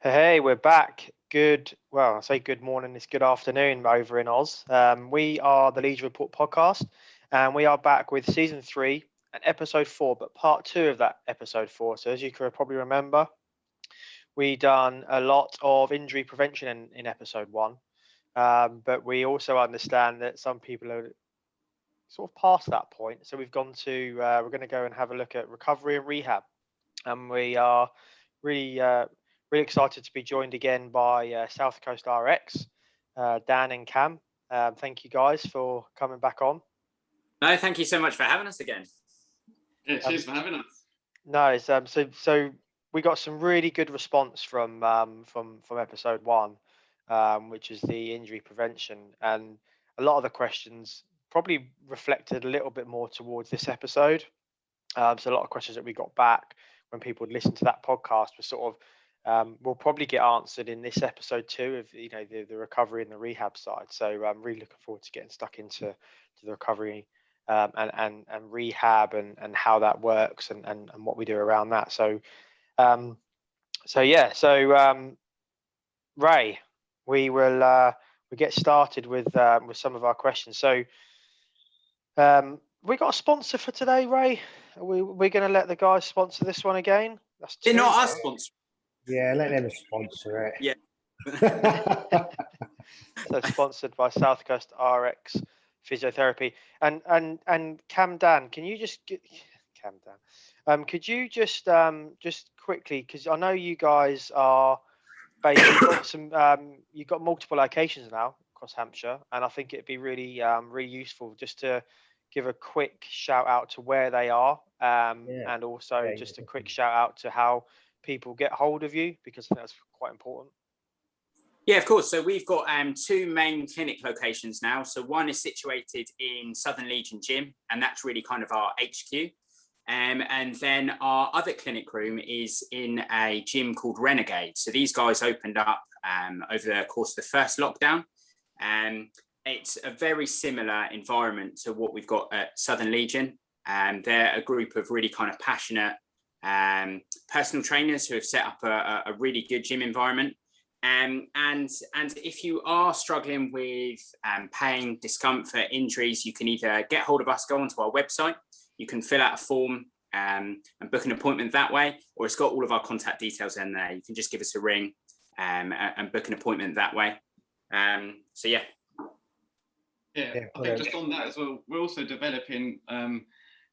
Hey, we're back. I say good morning, it's good afternoon over in Oz. We are the Leeds Report podcast, and we are back with season 3 and episode 4, but part 2 of that episode 4. So, as you could probably remember, we done a lot of injury prevention in episode 1, but we also understand that some people are sort of past that point. So, we're going to go and have a look at recovery and rehab, and we are really really excited to be joined again by South Coast RX, Dan and Cam. Thank you guys for coming back on. No, thank you so much for having us again. Yeah, cheers for having us. No, so we got some really good response from episode 1, which is the injury prevention, and a lot of the questions probably reflected a little bit more towards this episode. So a lot of questions that we got back when people would listen to that podcast were sort of will probably get answered in this episode too, of the recovery and the rehab side. So I'm really looking forward to getting stuck into the recovery and rehab and how that works and what we do around that. So Ray, we will we get started with some of our questions. So we got a sponsor for today, Ray. We're going to let the guys sponsor this one again. That's They're not us sponsor. Yeah, let them sponsor it. Yeah. So sponsored by South Coast RX Physiotherapy and Cam Dan. Can you just get Cam Dan? Could you just quickly, because I know you guys are basically you've got multiple locations now across Hampshire, and I think it'd be really really useful just to give a quick shout out to where they are, and also just a quick shout out to how people get hold of you, because I think that's quite important. Yeah, of course. So we've got 2 main clinic locations now. So one is situated in Southern Legion Gym, and that's really kind of our HQ. And then our other clinic room is in a gym called Renegade. So these guys opened up over the course of the first lockdown. It's a very similar environment to what we've got at Southern Legion. They're a group of really kind of passionate personal trainers who have set up a really good gym environment. And if you are struggling with pain, discomfort, injuries, you can either get hold of us, go onto our website, you can fill out a form and book an appointment that way, or it's got all of our contact details in there. You can just give us a ring and book an appointment that way. So yeah. Yeah, I think just on that as well, we're also developing,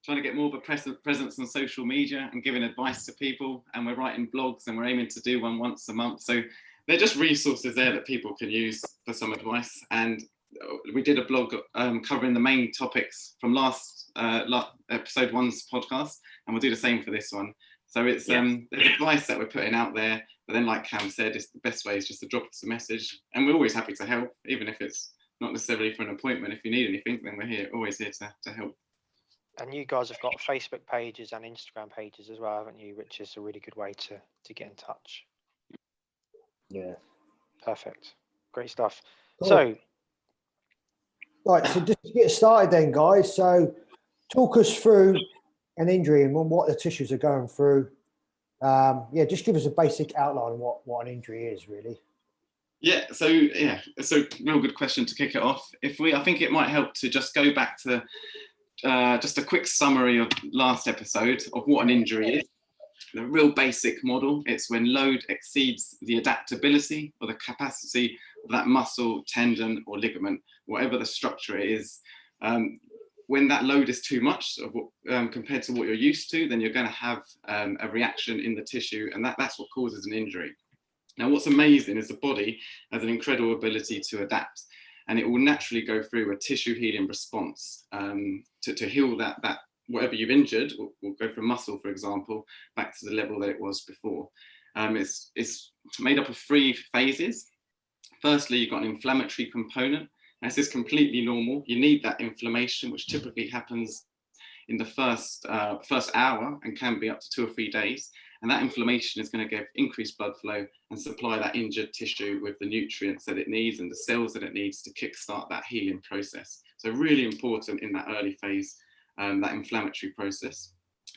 trying to get more of a presence on social media and giving advice to people, and we're writing blogs, and we're aiming to do one once a month. So they're just resources there that people can use for some advice. And we did a blog covering the main topics from last episode 1's podcast, and we'll do the same for this one. So it's the advice that we're putting out there, but then like Cam said, it's the best way is just to drop us a message, and we're always happy to help, even if it's not necessarily for an appointment. If you need anything, then we're always here to help. And you guys have got Facebook pages and Instagram pages as well, haven't you? Which is a really good way to get in touch. Yeah. Perfect. Great stuff. Cool. So just to get started then, guys. So talk us through an injury and what the tissues are going through. Just give us a basic outline of what an injury is, really. Yeah, so it's a real good question to kick it off. I think it might help to just go back to just a quick summary of last episode of what an injury is. The real basic model, it's when load exceeds the adaptability or the capacity of that muscle, tendon, or ligament, whatever the structure it is. When that load is too much compared to what you're used to, then you're going to have a reaction in the tissue, and that's what causes an injury. Now, what's amazing is the body has an incredible ability to adapt, and it will naturally go through a tissue healing response to heal that whatever you've injured. Will go from muscle, for example, back to the level that it was before. It's made up of 3 phases. Firstly, you've got an inflammatory component. Now, this is completely normal. You need that inflammation, which typically happens in the first hour and can be up to 2 or 3 days. And that inflammation is going to give increased blood flow and supply that injured tissue with the nutrients that it needs and the cells that it needs to kickstart that healing process. So really important in that early phase, that inflammatory process.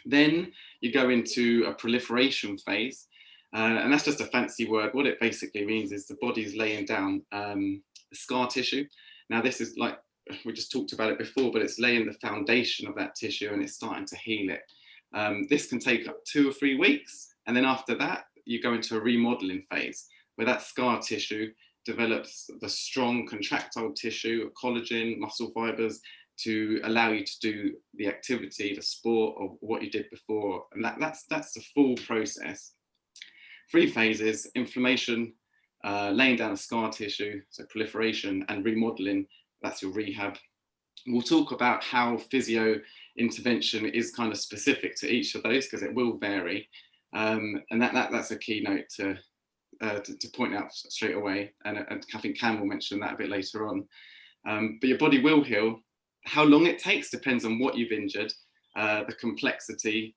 Then you go into a proliferation phase. And that's just a fancy word. What it basically means is the body's laying down the scar tissue. Now, this is like, we just talked about it before, but it's laying the foundation of that tissue and it's starting to heal it. This can take up 2 or 3 weeks. And then after that, you go into a remodeling phase where that scar tissue develops the strong contractile tissue, collagen, muscle fibers to allow you to do the activity, the sport, or what you did before. And that's the full process. 3 phases: inflammation, laying down a scar tissue, so proliferation, and remodeling. That's your rehab. We'll talk about how physio intervention is kind of specific to each of those because it will vary. And that's a key note to point out straight away. And I think Cam will mention that a bit later on. But your body will heal. How long it takes depends on what you've injured, the complexity.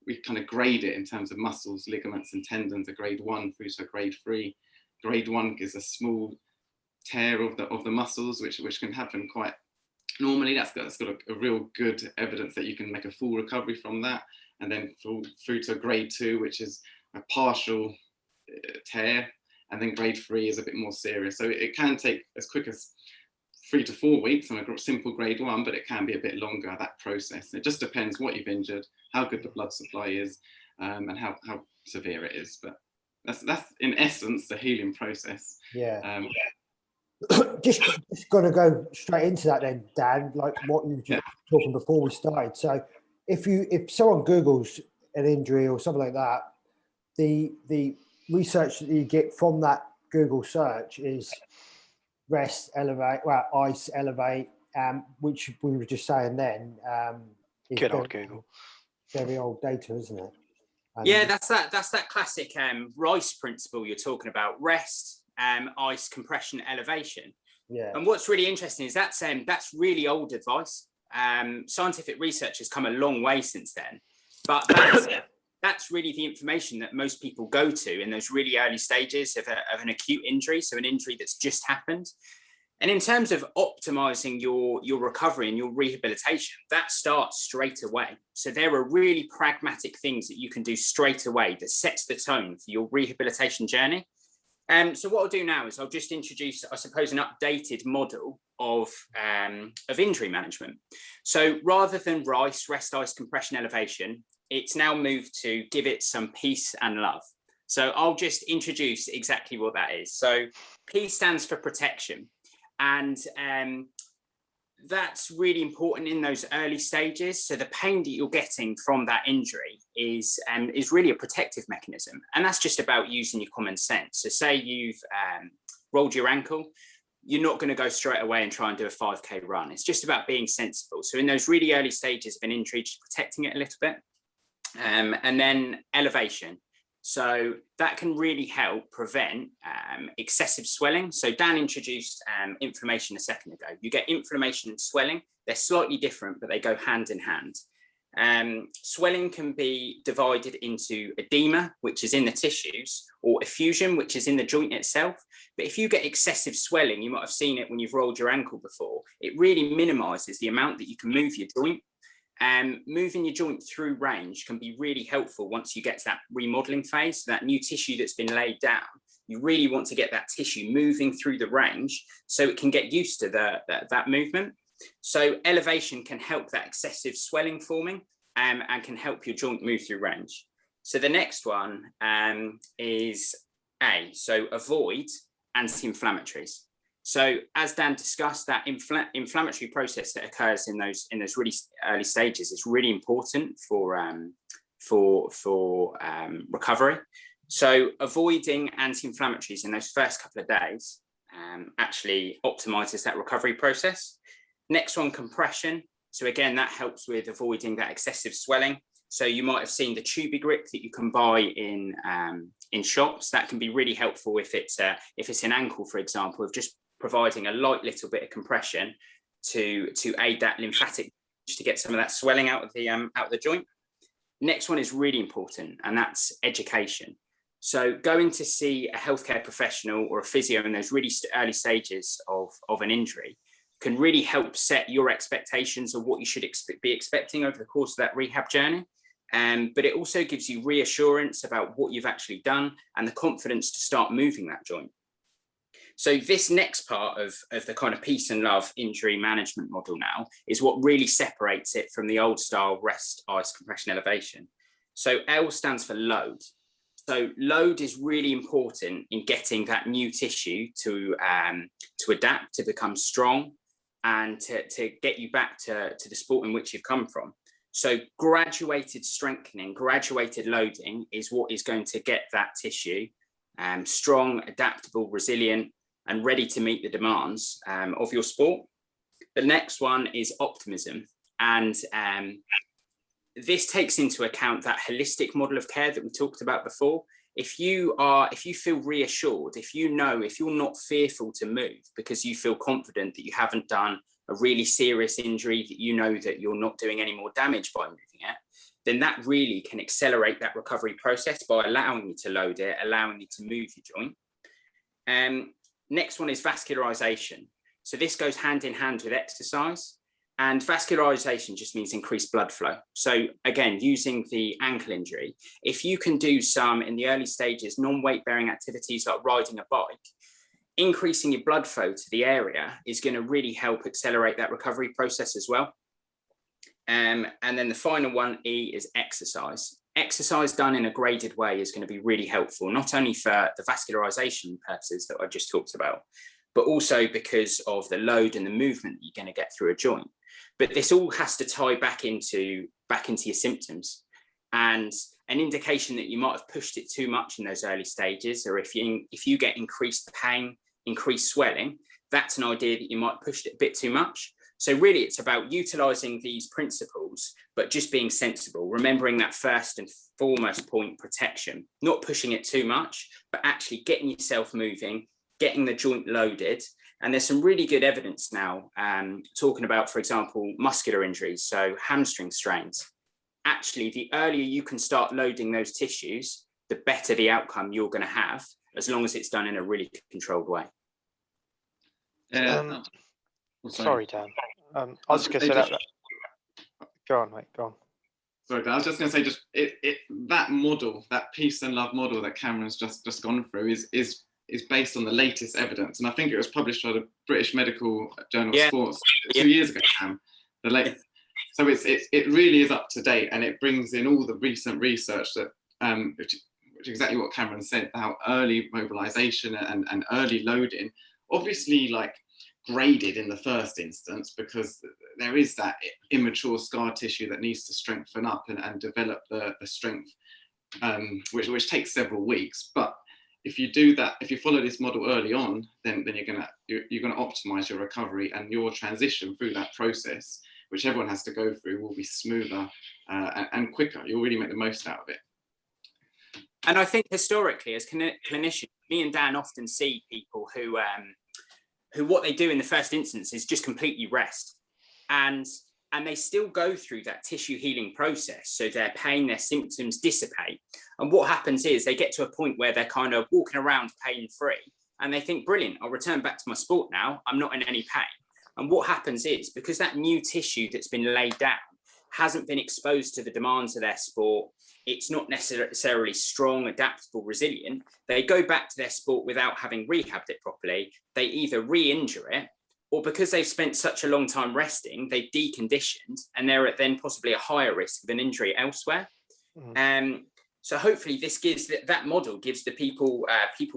We kind of grade it in terms of muscles, ligaments, and tendons, a grade 1 through to a grade 3. Grade 1 is a small tear of the muscles, which can happen quite normally. That's got a real good evidence that you can make a full recovery from that. And then through to grade 2, which is a partial tear. And then grade 3 is a bit more serious. So it can take as quick as 3 to 4 weeks on a simple grade 1, but it can be a bit longer, that process. It just depends what you've injured, how good the blood supply is, and how severe it is. But that's in essence the healing process. Yeah. Just got to go straight into that then, Dan, like what you were talking before we started. So if someone Googles an injury or something like that, the research that you get from that Google search is rest, elevate, ice, elevate, which we were just saying then. Good old Google. Very old data, isn't it? Yeah, that's that classic RICE principle you're talking about: rest, ice, compression, elevation. Yeah. And what's really interesting is that's really old advice. Scientific research has come a long way since then, but that's really the information that most people go to in those really early stages of an acute injury, so an injury that's just happened. And in terms of optimizing your recovery and your rehabilitation, that starts straight away. So there are really pragmatic things that you can do straight away that sets the tone for your rehabilitation journey. So what I'll do now is I'll just introduce, I suppose, an updated model of injury management. So rather than RICE, rest, ice, compression, elevation, it's now moved to give it some peace and love. So I'll just introduce exactly what that is. So P stands for protection. And that's really important in those early stages. So the pain that you're getting from that injury is really a protective mechanism. And that's just about using your common sense. So say you've rolled your ankle, you're not going to go straight away and try and do a 5K run. It's just about being sensible. So in those really early stages of an injury, just protecting it a little bit. And then elevation. So that can really help prevent excessive swelling. So Dan introduced inflammation a second ago. You get inflammation and swelling. They're slightly different, but they go hand in hand. Swelling can be divided into edema, which is in the tissues, or effusion, which is in the joint itself. But if you get excessive swelling, you might have seen it when you've rolled your ankle before, it really minimizes the amount that you can move your joint. Moving your joint through range can be really helpful once you get to that remodeling phase, so that new tissue that's been laid down. You really want to get that tissue moving through the range so it can get used to that movement. So elevation can help that excessive swelling forming and can help your joint move through range. So the next one is A, so avoid anti-inflammatories. So as Dan discussed, that inflammatory process that occurs in those really early stages is really important for recovery. So avoiding anti-inflammatories in those first couple of days actually optimizes that recovery process. Next one, compression. So again, that helps with avoiding that excessive swelling. So you might have seen the tubey grip that you can buy in shops. That can be really helpful if it's an ankle, for example, of just providing a light little bit of compression to aid that lymphatic to get some of that swelling out of the joint. Next one is really important, and that's education. So going to see a healthcare professional or a physio in those really early stages of an injury can really help set your expectations of what you should be expecting over the course of that rehab journey. But it also gives you reassurance about what you've actually done and the confidence to start moving that joint. So this next part of the kind of peace and love injury management model now is what really separates it from the old style rest, ice, compression, elevation. So L stands for load. So load is really important in getting that new tissue to adapt, to become strong, and to get you back to the sport in which you've come from. So graduated strengthening, graduated loading is what is going to get that tissue strong, adaptable, resilient, and ready to meet the demands of your sport. The next one is optimism. And this takes into account that holistic model of care that we talked about before. If you feel reassured, if you're not fearful to move because you feel confident that you haven't done a really serious injury, that you know that you're not doing any more damage by moving it, then that really can accelerate that recovery process by allowing you to load it, allowing you to move your joint. Next one is vascularization. So this goes hand in hand with exercise. And vascularization just means increased blood flow. So again, using the ankle injury, if you can do some in the early stages, non-weight bearing activities like riding a bike, increasing your blood flow to the area is going to really help accelerate that recovery process as well. And then the final one, E, is exercise. Exercise done in a graded way is going to be really helpful, not only for the vascularization purposes that I just talked about, but also because of the load and the movement that you're going to get through a joint. But this all has to tie back into your symptoms. And an indication that you might have pushed it too much in those early stages, or if you get increased pain, increased swelling, that's an idea that you might have pushed it a bit too much. So really it's about utilizing these principles, but just being sensible, remembering that first and foremost point, protection, not pushing it too much, but actually getting yourself moving, getting the joint loaded. And there's some really good evidence now talking about, for example, muscular injuries, so hamstring strains. Actually, the earlier you can start loading those tissues, the better the outcome you're going to have, as long as it's done in a really controlled way. Sorry, Dan. I was just going to say that. Go on, mate. Go on. Sorry, Dan. I was just going to say, that model, that peace and love model that Cameron's just gone through, is based on the latest evidence, and I think it was published by the British Medical Journal of Sports 2 years ago. So it really is up to date, and it brings in all the recent research that which is exactly what Cameron said about early mobilization and early loading. Obviously, like graded in the first instance, because there is that immature scar tissue that needs to strengthen up and develop the strength, which takes several weeks. But if you do that, if you follow this model early on, then you're gonna optimize your recovery, and your transition through that process, which everyone has to go through, will be smoother and quicker. You'll really make the most out of it. And I think historically, as clinicians, me and Dan often see people who what they do in the first instance is just completely rest, and they still go through that tissue healing process. So their pain, their symptoms dissipate. And what happens is they get to a point where they're kind of walking around pain-free, and they think, brilliant, I'll return back to my sport now. I'm not in any pain. And what happens is, because that new tissue that's been laid down hasn't been exposed to the demands of their sport, it's not necessarily strong, adaptable, resilient, they go back to their sport without having rehabbed it properly. They either re-injure it, or because they've spent such a long time resting, they've deconditioned, and they're at then possibly a higher risk of an injury elsewhere. So hopefully this gives that model gives the people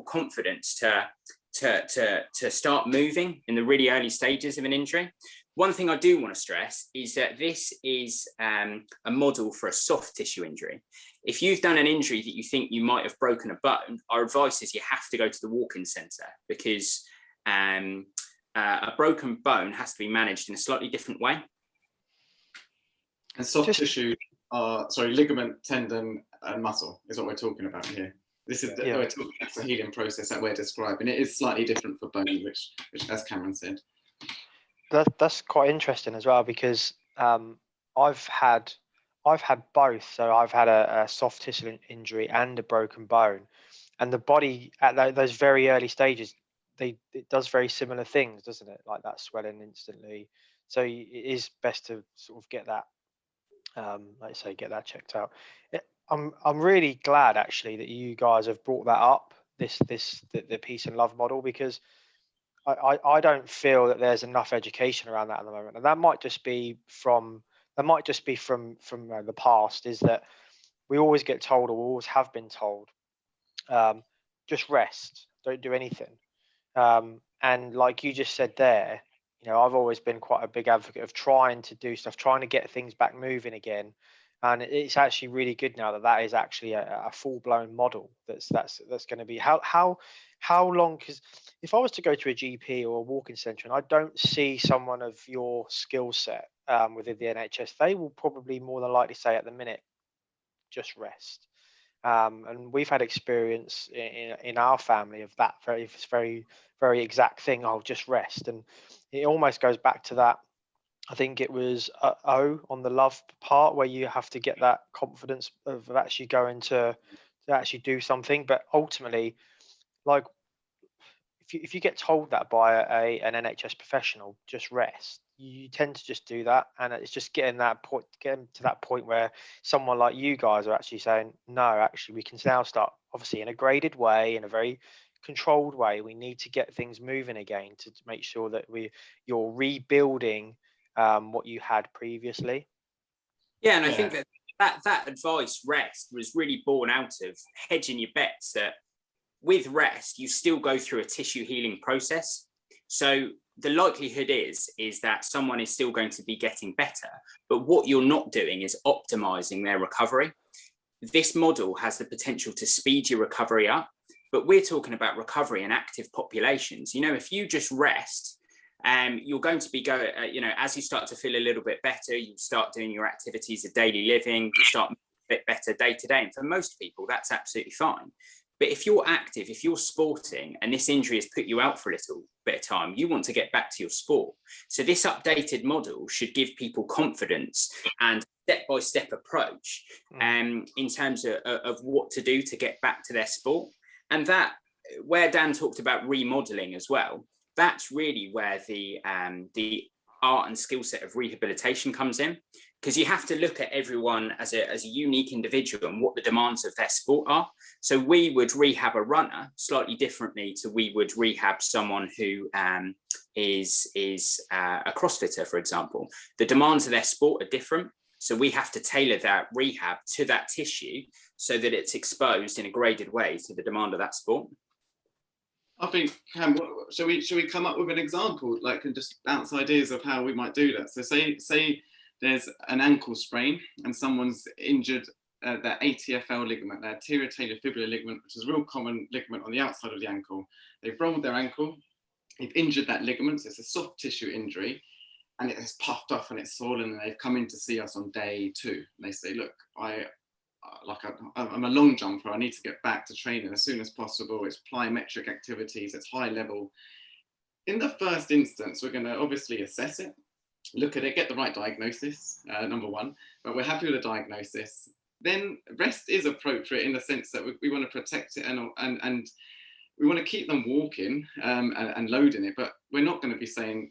confidence to start moving in the really early stages of an injury. One thing I do want to stress is that this is a model for a soft tissue injury. If you've done an injury that you think you might have broken a bone, our advice is you have to go to the walk-in centre, because a broken bone has to be managed in a slightly different way. And soft tissue are, ligament, tendon, and muscle is what we're talking about here. This is that's the healing process that we're describing. It is slightly different for bone, which as Cameron said. That's quite interesting as well, because I've had both. So I've had a soft tissue injury and a broken bone, and the body at those very early stages, it does very similar things, doesn't it? Like that swelling instantly. So it is best to sort of get that like I say, get that checked out. I'm really glad actually that you guys have brought that up, the peace and love model, because I don't feel that there's enough education around that at the moment, and that might just be from the past. Is that we always get told, or we always have been told, just rest, don't do anything. And like you just said there, I've always been quite a big advocate of trying to do stuff, trying to get things back moving again. And it's actually really good now that that is actually a full blown model. That's going to be how long? Because if I was to go to a GP or a walking centre and I don't see someone of your skill set within the NHS, they will probably more than likely say at the minute, just rest. And we've had experience in our family of that very exact thing. I'll just rest, and it almost goes back to that. I think it was O on the love part, where you have to get that confidence of actually going to actually do something. But ultimately, like if you get told that by an NHS professional, just rest, you tend to just do that, and it's just getting to that point where someone like you guys are actually saying, no, actually, we can now start, obviously in a graded way, in a very controlled way. We need to get things moving again to make sure that you're rebuilding what you had previously. Yeah, and I think that advice, rest, was really born out of hedging your bets that with rest, you still go through a tissue healing process. So the likelihood is that someone is still going to be getting better, but what you're not doing is optimizing their recovery. This model has the potential to speed your recovery up, but we're talking about recovery in active populations. If you just rest, you're going to be as you start to feel a little bit better, you start doing your activities of daily living, you start a bit better day to day. And for most people, that's absolutely fine. But if you're active, if you're sporting, and this injury has put you out for a little bit of time, you want to get back to your sport. So this updated model should give people confidence and step-by-step approach in terms of what to do to get back to their sport. And that, where Dan talked about remodeling as well, that's really where the art and skill set of rehabilitation comes in, because you have to look at everyone as a unique individual and what the demands of their sport are. So we would rehab a runner slightly differently to we would rehab someone who is a CrossFitter, for example. The demands of their sport are different. So we have to tailor that rehab to that tissue so that it's exposed in a graded way to the demand of that sport. I think, Cam, shall we come up with an example, and just bounce ideas of how we might do that? So say there's an ankle sprain and someone's injured their ATFL ligament, their anterior talofibular ligament, which is a real common ligament on the outside of the ankle. They've rolled their ankle, they've injured that ligament, so it's a soft tissue injury, and it has puffed off and it's swollen, and they've come in to see us on day 2. And they say, look, I'm a long jumper, I need to get back to training as soon as possible. It's plyometric activities, it's high level. In the first instance, we're going to obviously assess it, look at it, get the right diagnosis, number one, but we're happy with the diagnosis. Then rest is appropriate in the sense that we want to protect it and we want to keep them walking and loading it, but we're not going to be saying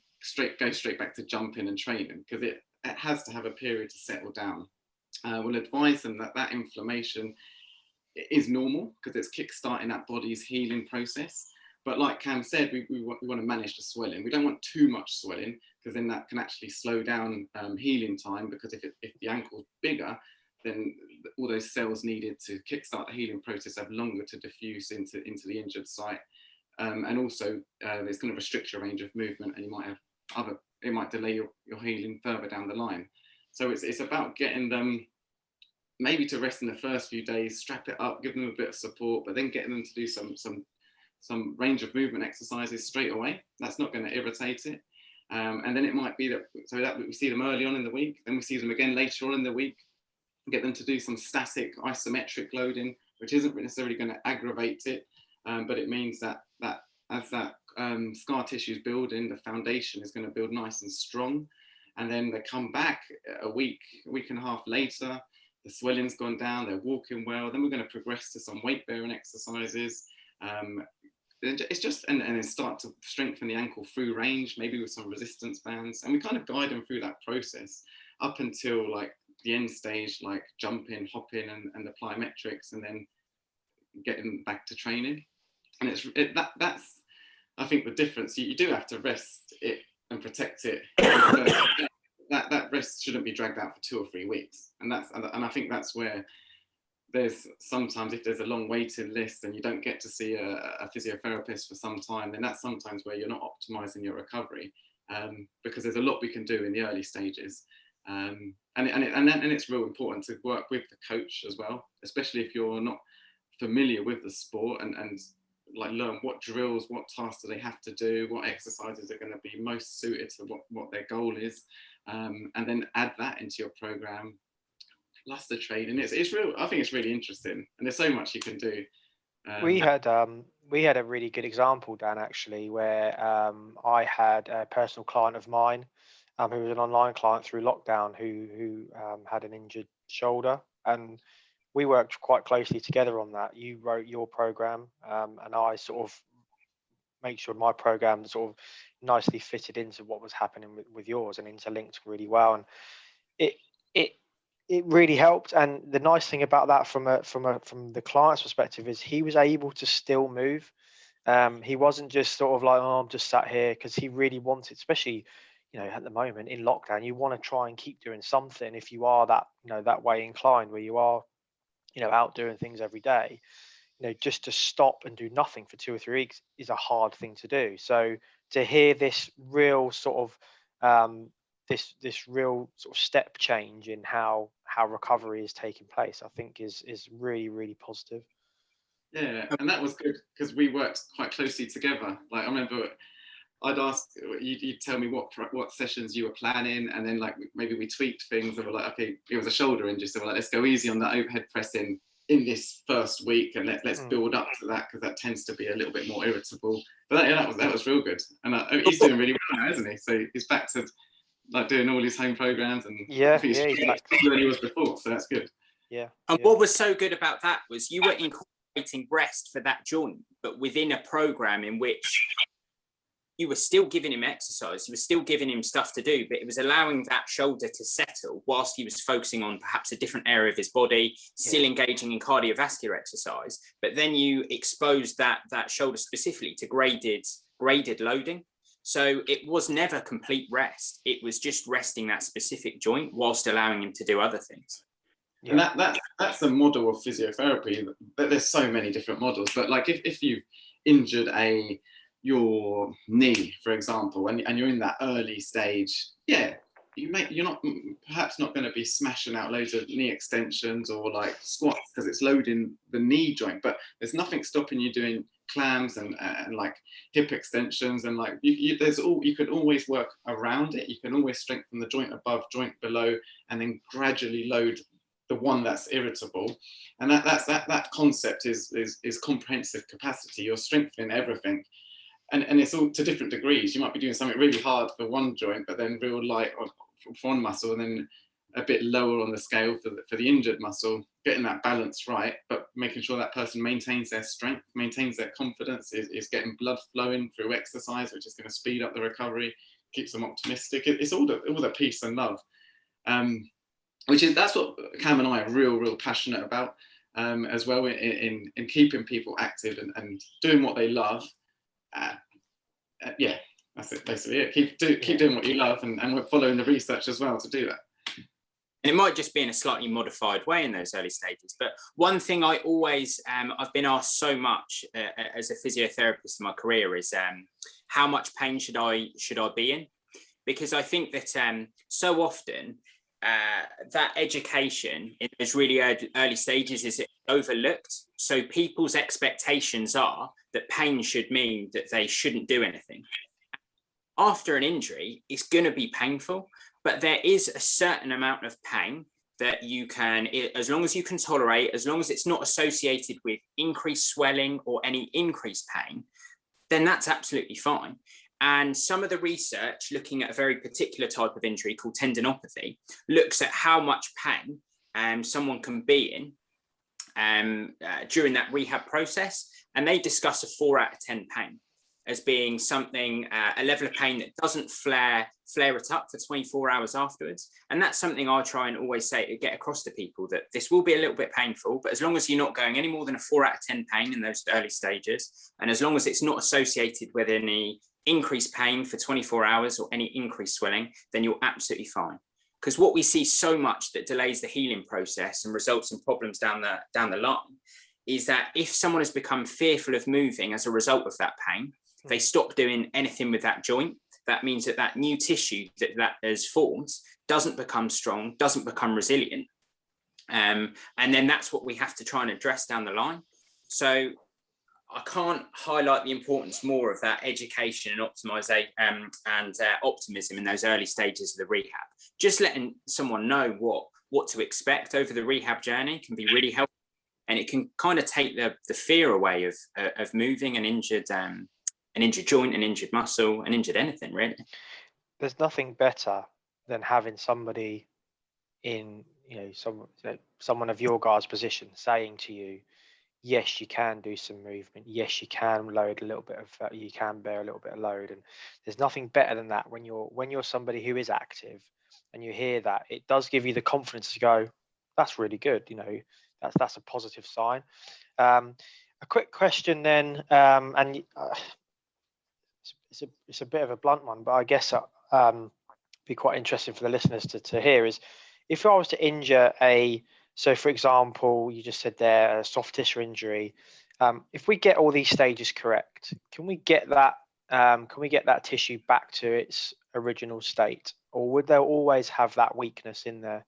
go straight back to jumping and training, because it has to have a period to settle down. We'll advise them that inflammation is normal because it's kickstarting that body's healing process. But like Cam said, we want to manage the swelling. We don't want too much swelling, because then that can actually slow down healing time, because if the ankle's bigger, then all those cells needed to kickstart the healing process have longer to diffuse into the injured site. And also it's going to restrict your range of movement, and you might have it might delay your healing further down the line. So it's about getting them maybe to rest in the first few days, strap it up, give them a bit of support, but then getting them to do some range of movement exercises straight away. That's not going to irritate it. And then it might be that we see them early on in the week, then we see them again later on in the week, get them to do some static isometric loading, which isn't necessarily going to aggravate it, but it means that as that scar tissue is building, the foundation is going to build nice and strong. And then they come back a week and a half later, the swelling's gone down, they're walking well. Then we're going to progress to some weight bearing exercises. It's just, and then start to strengthen the ankle through range, maybe with some resistance bands. And we kind of guide them through that process up until the end stage, like jumping, hopping, and the plyometrics, and then getting back to training. And that's I think the difference. You do have to rest it and protect it. that rest shouldn't be dragged out for 2 or 3 weeks, and I think that's where there's sometimes, if there's a long waiting list and you don't get to see a physiotherapist for some time, then that's sometimes where you're not optimizing your recovery, because there's a lot we can do in the early stages. And it's real important to work with the coach as well, especially if you're not familiar with the sport, and like learn what drills, what tasks do they have to do, what exercises are going to be most suited to what their goal is, and then add that into your program plus the training. It's real. I think it's really interesting, and there's so much you can do. We had a really good example, Dan, actually, where I had a personal client of mine who was an online client through lockdown who had an injured shoulder, and we worked quite closely together on that. You wrote your program, and I sort of make sure my program sort of nicely fitted into what was happening with yours and interlinked really well. And it really helped. And the nice thing about that from the client's perspective is he was able to still move. He wasn't just sort of like, oh, I'm just sat here, because he really wanted, especially, at the moment in lockdown, you want to try and keep doing something if you are that, that way inclined, where you are, out doing things every day. Just to stop and do nothing for 2 or 3 weeks is a hard thing to do. So to hear this real sort of this real sort of step change in how recovery is taking place, I think is really, really positive. Yeah, and that was good because we worked quite closely together. Like I remember I'd ask, you'd tell me what sessions you were planning, and then like maybe we tweaked things and we're like, okay, it was a shoulder injury, so we're like, let's go easy on that overhead pressing in this first week, and let's build up to that, because that tends to be a little bit more irritable. But that was real good, and he's doing really well now, isn't he? So he's back to like doing all his home programs, and I think he's back than he was before, so that's good. Yeah. And what was so good about that was you were incorporating rest for that joint, but within a program in which you were still giving him exercise, you were still giving him stuff to do, but it was allowing that shoulder to settle whilst he was focusing on perhaps a different area of his body, still engaging in cardiovascular exercise. But then you exposed that shoulder specifically to graded loading. So it was never complete rest. It was just resting that specific joint whilst allowing him to do other things. And that's the model of physiotherapy. But there's so many different models. But like if you've injured your knee, for example, and you're in that early stage, you're perhaps not going to be smashing out loads of knee extensions or like squats because it's loading the knee joint, but there's nothing stopping you doing clams and like hip extensions, and like you can always work around it. You can always strengthen the joint above, joint below, and then gradually load the one that's irritable. And that concept is comprehensive capacity. You're strengthening everything. And it's all to different degrees. You might be doing something really hard for one joint, but then real light for one muscle, and then a bit lower on the scale for the injured muscle, getting that balance right, but making sure that person maintains their strength, maintains their confidence, is getting blood flowing through exercise, which is going to speed up the recovery, keeps them optimistic. It's all the peace and love, that's what Cam and I are real passionate about, as well, in keeping people active and doing what they love. That's it, basically. Keep doing what you love, and we're following the research as well to do that. And it might just be in a slightly modified way in those early stages. But one thing I always, I've been asked so much as a physiotherapist in my career is how much pain should I be in? Because I think that so often that education in those really early stages is overlooked. So people's expectations are that pain should mean that they shouldn't do anything. After an injury, it's going to be painful, but there is a certain amount of pain that you can, as long as you can tolerate, as long as it's not associated with increased swelling or any increased pain, then that's absolutely fine. And some of the research looking at a very particular type of injury called tendinopathy looks at how much pain someone can be in during that rehab process. And they discuss a 4 out of 10 pain. as being something, a level of pain that doesn't flare it up for 24 hours afterwards. And that's something I try and always say, get across to people, that this will be a little bit painful, but as long as you're not going any more than a 4 out of 10 pain in those early stages, and as long as it's not associated with any increased pain for 24 hours or any increased swelling, then you're absolutely fine. Because what we see so much that delays the healing process and results in problems down the line is that if someone has become fearful of moving as a result of that pain, they stop doing anything with that joint. That means that that new tissue that has formed doesn't become strong, doesn't become resilient. And then that's what we have to try and address down the line. So I can't highlight the importance more of that education and optimization and optimism in those early stages of the rehab. Just letting someone know what to expect over the rehab journey can be really helpful, and it can kind of take the fear away of moving an injured joint, an injured muscle, an injured anything, really. There's nothing better than having somebody in, someone of your guys' position saying to you, yes, you can do some movement. Yes, you can load a little bit of, you can bear a little bit of load. And there's nothing better than that when you're somebody who is active and you hear that. It does give you the confidence to go, that's really good. That's a positive sign. A quick question then, and it's a bit of a blunt one, but I guess be quite interesting for the listeners to hear is, if I was to injure so for example, you just said there, a soft tissue injury. If we get all these stages correct, can we get that tissue back to its original state, or would there always have that weakness in there?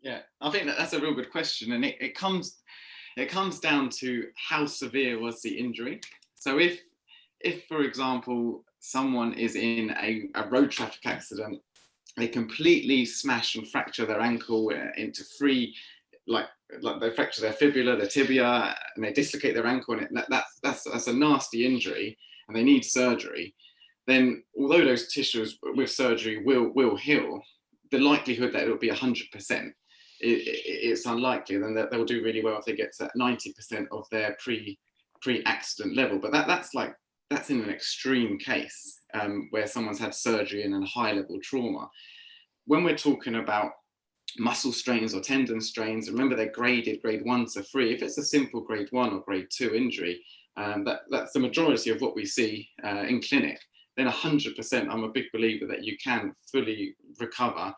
Yeah, I think that's a real good question, and it comes down to how severe was the injury. So if for example someone is in a road traffic accident, they completely smash and fracture their ankle into three, like they fracture their fibula, their tibia, and they dislocate their ankle, and that's a nasty injury, and they need surgery. Then, although those tissues with surgery will heal, the likelihood that it will be 100%, it's unlikely. Then they'll do really well if they get to 90% of their pre-accident level. But that's in an extreme case where someone's had surgery and a high level trauma. When we're talking about muscle strains or tendon strains, remember they're graded grade 1 to 3. If it's a simple grade 1 or grade 2 injury, that's the majority of what we see in clinic, then 100%, I'm a big believer that you can fully recover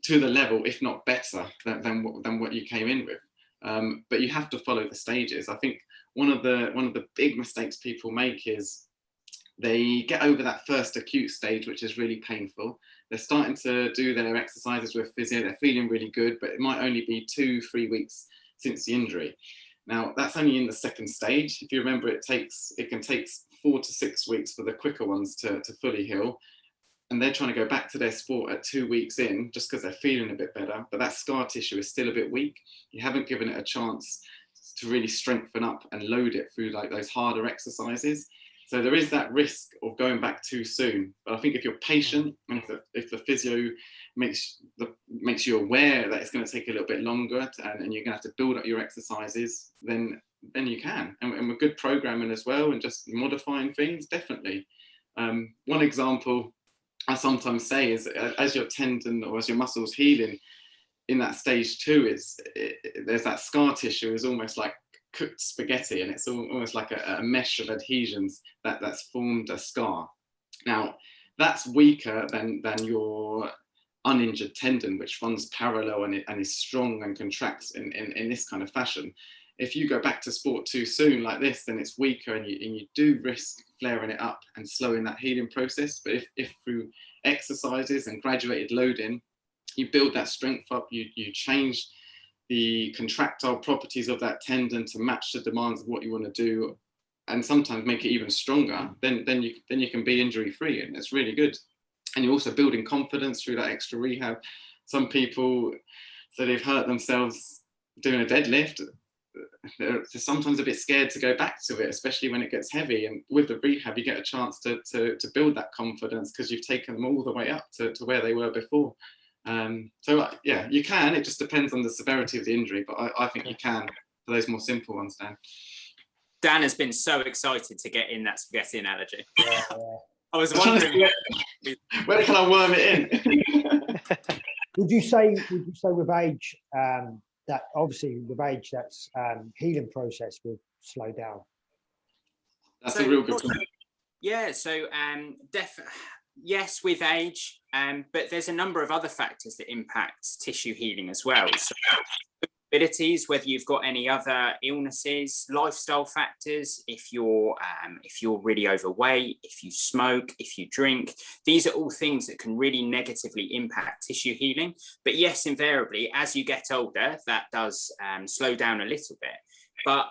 to the level, if not better, than what you came in with. But you have to follow the stages. I think one of the big mistakes people make is they get over that first acute stage, which is really painful. They're starting to do their exercises with physio. They're feeling really good, but it might only be 2-3 weeks since the injury. Now, that's only in the second stage. If you remember, it can take 4 to 6 weeks for the quicker ones to fully heal. And they're trying to go back to their sport at 2 weeks in just because they're feeling a bit better. But that scar tissue is still a bit weak. You haven't given it a chance to really strengthen up and load it through like those harder exercises. So there is that risk of going back too soon. But I think if you're patient and if the physio makes you aware that it's going to take a little bit longer and you're going to have to build up your exercises, then you can. And with good programming as well and just modifying things, definitely. One example I sometimes say is as your tendon or as your muscles healing in that stage 2, there's that scar tissue is almost like cooked spaghetti, and it's almost like a mesh of adhesions that's formed a scar. Now that's weaker than your uninjured tendon, which runs parallel and is strong and contracts in this kind of fashion. If you go back to sport too soon like this, then it's weaker and you do risk flaring it up and slowing that healing process. But if through exercises and graduated loading, you build that strength up, you change the contractile properties of that tendon to match the demands of what you want to do, and sometimes make it even stronger, then you can be injury free, and it's really good. And you're also building confidence through that extra rehab. Some people, so they've hurt themselves doing a deadlift, they're sometimes a bit scared to go back to it, especially when it gets heavy. And with the rehab, you get a chance to build that confidence because you've taken them all the way up to where they were before. So yeah, you can. It just depends on the severity of the injury, but I think you can for those more simple ones, Dan. Dan has been so excited to get in that spaghetti analogy. Yeah. I was wondering, where can I worm it in? Would you say with age, that obviously with age, that's healing process will slow down? That's a real good point. Yeah, so yes, with age, but there's a number of other factors that impact tissue healing as well. So abilities, whether you've got any other illnesses, lifestyle factors, if you're really overweight, if you smoke, if you drink, these are all things that can really negatively impact tissue healing. But yes, invariably, as you get older, that does slow down a little bit. But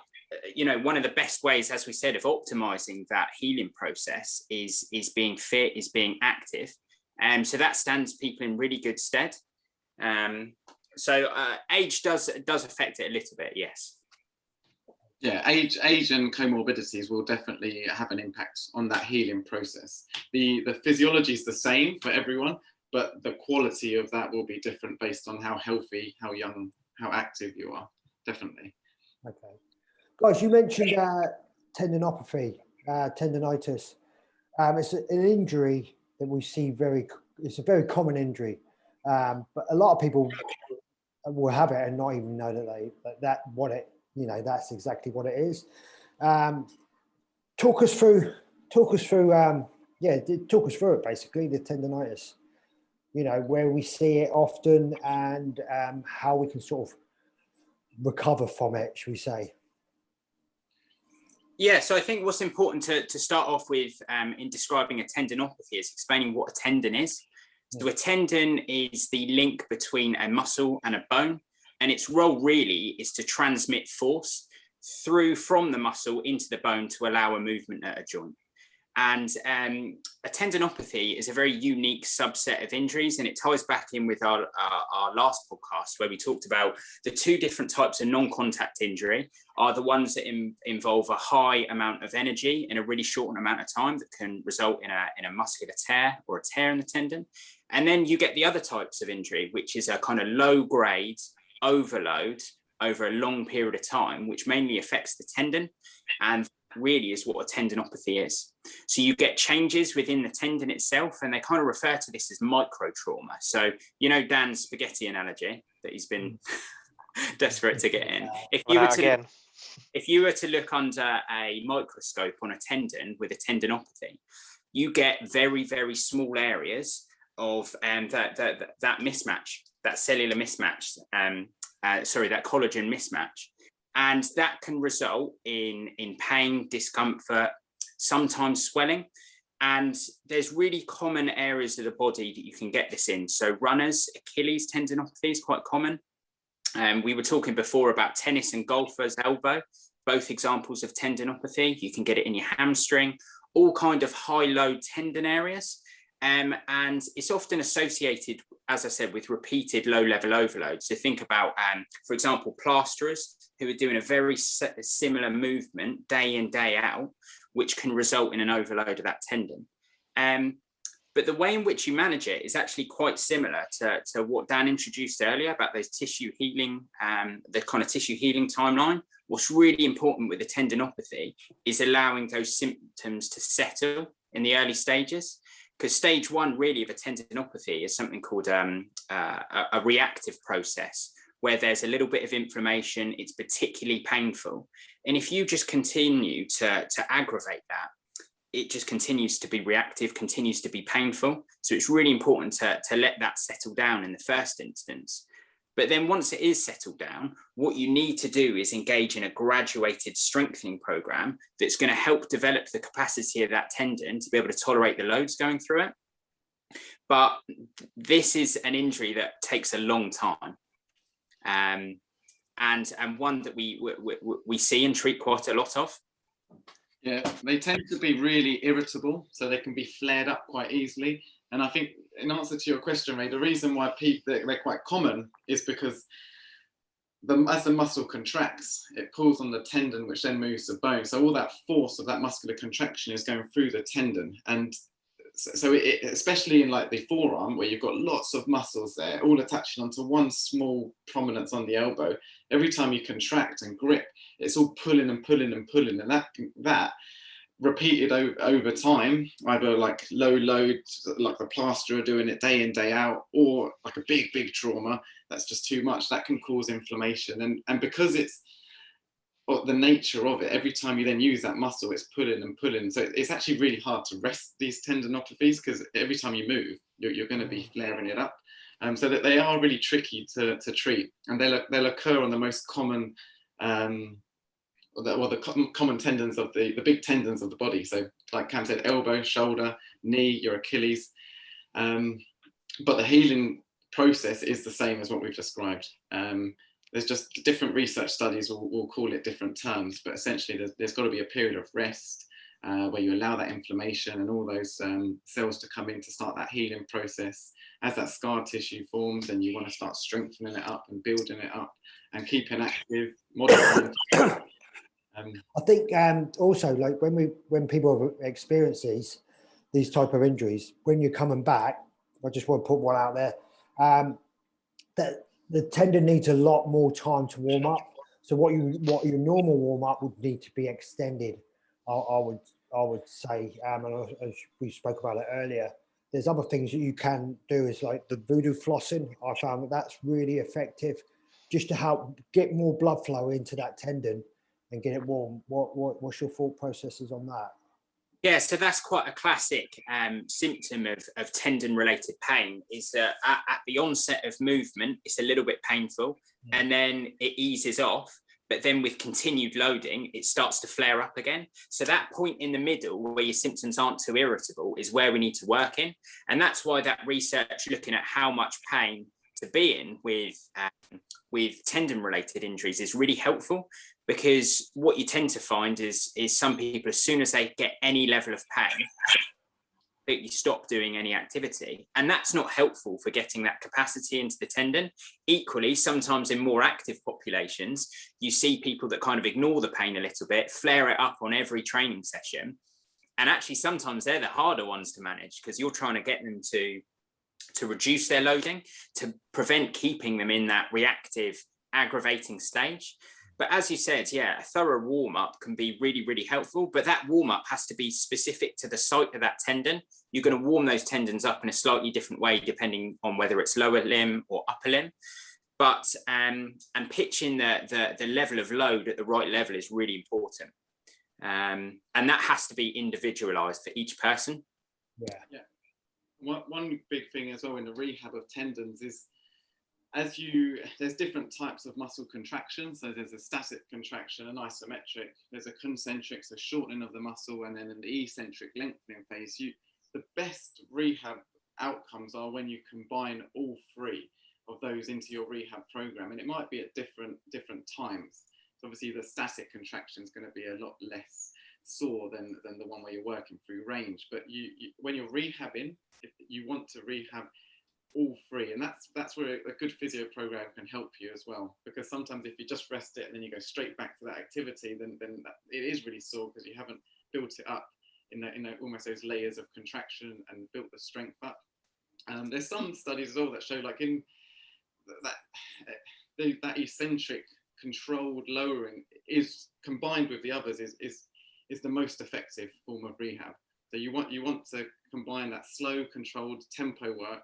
one of the best ways, as we said, of optimizing that healing process is being fit, is being active. So that stands people in really good stead. So age does affect it a little bit, yes. Yeah, age and comorbidities will definitely have an impact on that healing process. The physiology is the same for everyone, but the quality of that will be different based on how healthy, how young, how active you are, definitely. Okay. Guys, you mentioned tendinopathy, tendinitis. It's an injury that we see it's a very common injury, but a lot of people will have it and not even know that's exactly what it is. Talk us through it basically, the tendinitis, where we see it often and how we can sort of recover from it, should we say? Yeah, so I think what's important to start off with in describing a tendinopathy is explaining what a tendon is. So a tendon is the link between a muscle and a bone, and its role really is to transmit force from the muscle into the bone to allow a movement at a joint. And a tendinopathy is a very unique subset of injuries, and it ties back in with our last podcast where we talked about the two different types of non-contact injury are the ones that involve a high amount of energy in a really short amount of time that can result in a muscular tear or a tear in the tendon. And then you get the other types of injury, which is a kind of low grade overload over a long period of time, which mainly affects the tendon, and really is what a tendinopathy is. So you get changes within the tendon itself, and they kind of refer to this as micro trauma. So Dan's spaghetti analogy that he's been desperate to get in. If you were to look under a microscope on a tendon with a tendinopathy, you get very, very small areas of that mismatch, that cellular mismatch, that collagen mismatch. And that can result in pain, discomfort, sometimes swelling. And there's really common areas of the body that you can get this in. So runners, Achilles tendinopathy is quite common. We were talking before about tennis and golfers' elbow, both examples of tendinopathy. You can get it in your hamstring, all kind of high load tendon areas. And it's often associated, as I said, with repeated low level overload. So think about, for example, plasterers who are doing a very similar movement day in, day out, which can result in an overload of that tendon. But the way in which you manage it is actually quite similar to what Dan introduced earlier about those tissue healing, the kind of tissue healing timeline. What's really important with the tendinopathy is allowing those symptoms to settle in the early stages. Because stage one really of a tendinopathy is something called a reactive process, where there's a little bit of inflammation, it's particularly painful. And if you just continue to aggravate that, it just continues to be reactive, continues to be painful. So it's really important to let that settle down in the first instance. But then once it is settled down, what you need to do is engage in a graduated strengthening program that's going to help develop the capacity of that tendon to be able to tolerate the loads going through it. But this is an injury that takes a long time. And one that we see and treat quite a lot of. Yeah, they tend to be really irritable, so they can be flared up quite easily. And I think, in answer to your question, Ray, the reason why they're quite common is because as the muscle contracts, it pulls on the tendon, which then moves the bone. So all that force of that muscular contraction is going through the tendon. And especially in like the forearm, where you've got lots of muscles there, all attaching onto one small prominence on the elbow. Every time you contract and grip, it's all pulling and pulling and pulling, and that repeated over time, either like low load, like the plasterer doing it day in, day out, or like a big trauma that's just too much, that can cause inflammation. And because it's the nature of it, every time you then use that muscle, it's pulling and pulling. So it's actually really hard to rest these tendinopathies, because every time you move, you're going to be flaring it up. So that they are really tricky to treat, and they'll occur on the most common common tendons of the big tendons of the body. So like Cam said, elbow, shoulder, knee, your Achilles. But the healing process is the same as what we've described. There's just different research studies will call it different terms, but essentially there's got to be a period of rest where you allow that inflammation and all those cells to come in to start that healing process. As that scar tissue forms, and you want to start strengthening it up and building it up and keeping active, modifying. I think also, like when people have experienced these type of injuries, when you're coming back, I just want to put one out there, that the tendon needs a lot more time to warm up. So what your normal warm up would need to be extended, I would say, and as we spoke about it earlier, there's other things that you can do, is like the voodoo flossing. I found that's really effective, just to help get more blood flow into that tendon and get it warm. What's your thought processes on that? Yeah, so that's quite a classic symptom of tendon-related pain, is that at the onset of movement, it's a little bit painful, and then it eases off, but then with continued loading, it starts to flare up again. So that point in the middle where your symptoms aren't too irritable is where we need to work in. And that's why that research looking at how much pain to be in with tendon-related injuries is really helpful, because what you tend to find is some people, as soon as they get any level of pain, you stop doing any activity, and that's not helpful for getting that capacity into the tendon. Equally, sometimes in more active populations, you see people that kind of ignore the pain a little bit, flare it up on every training session, and actually sometimes they're the harder ones to manage, because you're trying to get them to reduce their loading, to prevent keeping them in that reactive, aggravating stage. But as you said, yeah, a thorough warm-up can be really, really helpful, but that warm-up has to be specific to the site of that tendon. You're going to warm those tendons up in a slightly different way, depending on whether it's lower limb or upper limb. But and pitching the level of load at the right level is really important. And that has to be individualized for each person. Yeah. One big thing as well in the rehab of tendons is, there's different types of muscle contraction. So there's a static contraction, an isometric, there's a concentric, so shortening of the muscle, and then an eccentric lengthening phase. The best rehab outcomes are when you combine all three of those into your rehab program, and it might be at different times. So obviously the static contraction is going to be a lot less sore than the one where you're working through range. But when you're rehabbing, you want to rehab all three, and that's where a good physio program can help you as well, because sometimes if you just rest it and then you go straight back to that activity, then it is really sore, because you haven't built it up in almost those layers of contraction and built the strength up. There's some studies as well that show, like, in that eccentric controlled lowering is combined with the others is the most effective form of rehab. So you want to combine that slow controlled tempo work